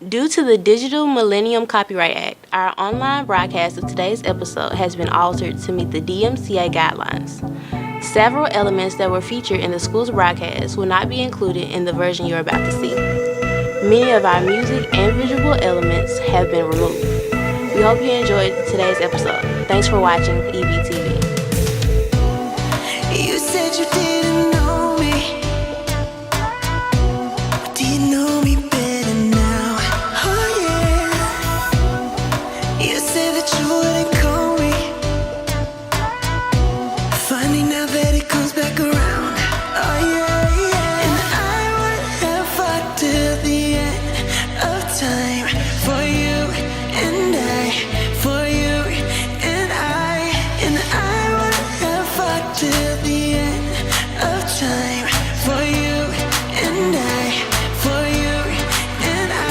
Due to the Digital Millennium Copyright Act, our online broadcast of today's episode has been altered to meet the DMCA guidelines. Several elements that were featured in the school's broadcast will not be included in the version you're about to see. Many of our music and visual elements have been removed. We hope you enjoyed today's episode. Thanks for watching EVTV. You said you didn't know me. Do you know me better now? Oh yeah. You said that you wouldn't call me. Finding out that it comes back around. Oh yeah, yeah. And I would have fought till the end of time for you and I, for you and I. And I would have fought till the end of time for you and I, for you and I.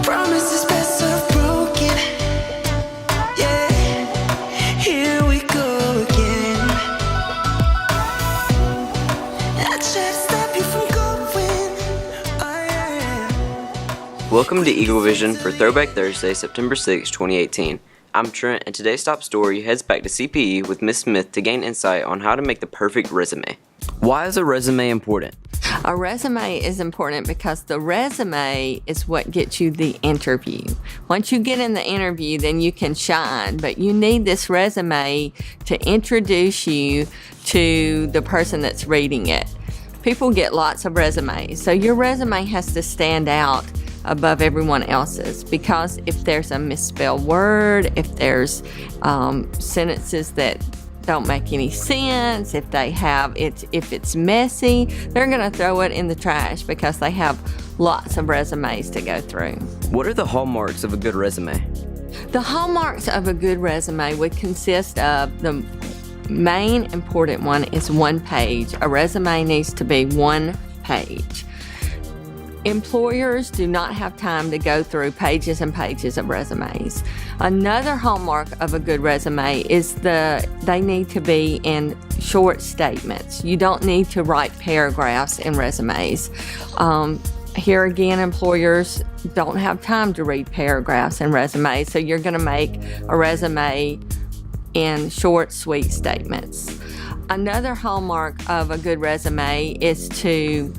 Promises best served broken. Yeah, here we go again. I tried to stop you from going. Oh yeah. Welcome to Eagle Vision for Throwback Thursday, September 6, 2018. I'm Trent, and today's top story heads back to CPE with Miss Smith to gain insight on how to make the perfect resume. Why is a resume important? A resume is important because the resume is what gets you the interview. Once you get in the interview, then you can shine, but you need this resume to introduce you to the person that's reading it. People get lots of resumes, so your resume has to stand out above everyone else's, because if there's a misspelled word, if there's sentences that don't make any sense, if it's messy, they're going to throw it in the trash because they have lots of resumes to go through. What are the hallmarks of a good resume? The hallmarks of a good resume would consist of, the main important one is one page. A resume needs to be one page. Employers do not have time to go through pages and pages of resumes. Another hallmark of a good resume is they need to be in short statements. You don't need to write paragraphs in resumes. Here again, employers don't have time to read paragraphs in resumes, so you're going to make a resume in short, sweet statements. Another hallmark of a good resume is to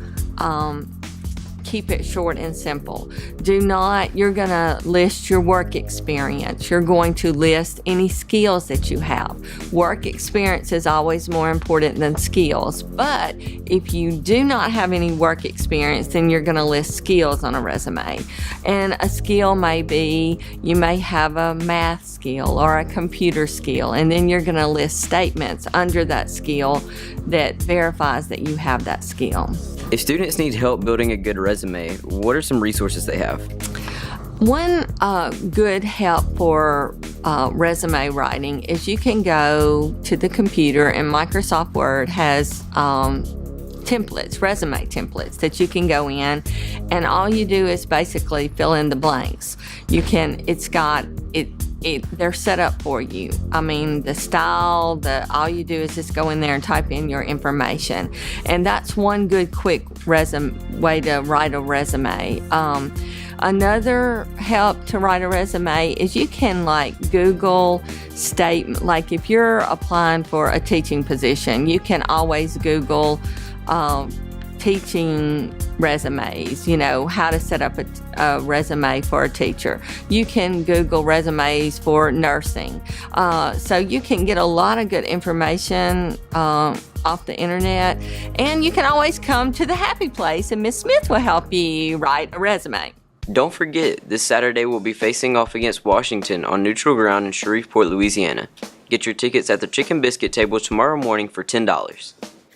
keep it short and simple. You're going to list your work experience. You're going to list any skills that you have. Work experience is always more important than skills, but if you do not have any work experience, then you're going to list skills on a resume. And a skill may be, you may have a math skill or a computer skill, and then you're going to list statements under that skill that verifies that you have that skill. If students need help building a good resume, what are some resources they have? One good help for resume writing is you can go to the computer, and Microsoft Word has templates, resume templates that you can go in, and all you do is basically fill in the blanks. They're set up for you. I mean, the style, all you do is just go in there and type in your information. And that's one good, quick way to write a resume. Another help to write a resume is you can Google statement, if you're applying for a teaching position, you can always Google teaching resumes, how to set up a resume for a teacher. You can Google resumes for nursing. So you can get a lot of good information off the internet, and you can always come to the happy place and Miss Smith will help you write a resume. Don't forget, this Saturday we'll be facing off against Washington on neutral ground in Shreveport, Louisiana. Get your tickets at the Chicken Biscuit table tomorrow morning for $10.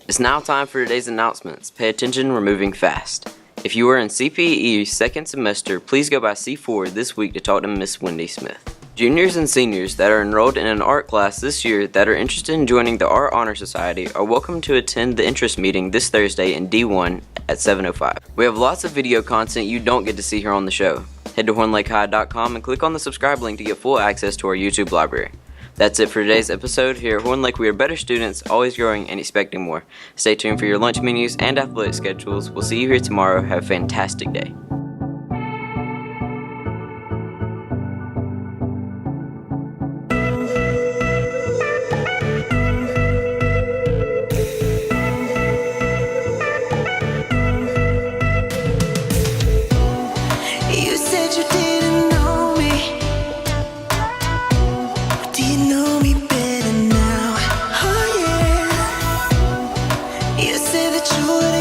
It's now time for today's announcements. Pay attention, we're moving fast. If you are in CPE second semester, please go by C4 this week to talk to Miss Wendy Smith. Juniors and seniors that are enrolled in an art class this year that are interested in joining the Art Honor Society are welcome to attend the interest meeting this Thursday in D1 at 7:05. We have lots of video content you don't get to see here on the show. Head to hornlakehigh.com and click on the subscribe link to get full access to our YouTube library. That's it for today's episode. Here at Horn Lake, we are better students, always growing and expecting more. Stay tuned for your lunch menus and athletic schedules. We'll see you here tomorrow. Have a fantastic day. You said you didn't know me. Do you know me better now? Oh yeah. You said that you would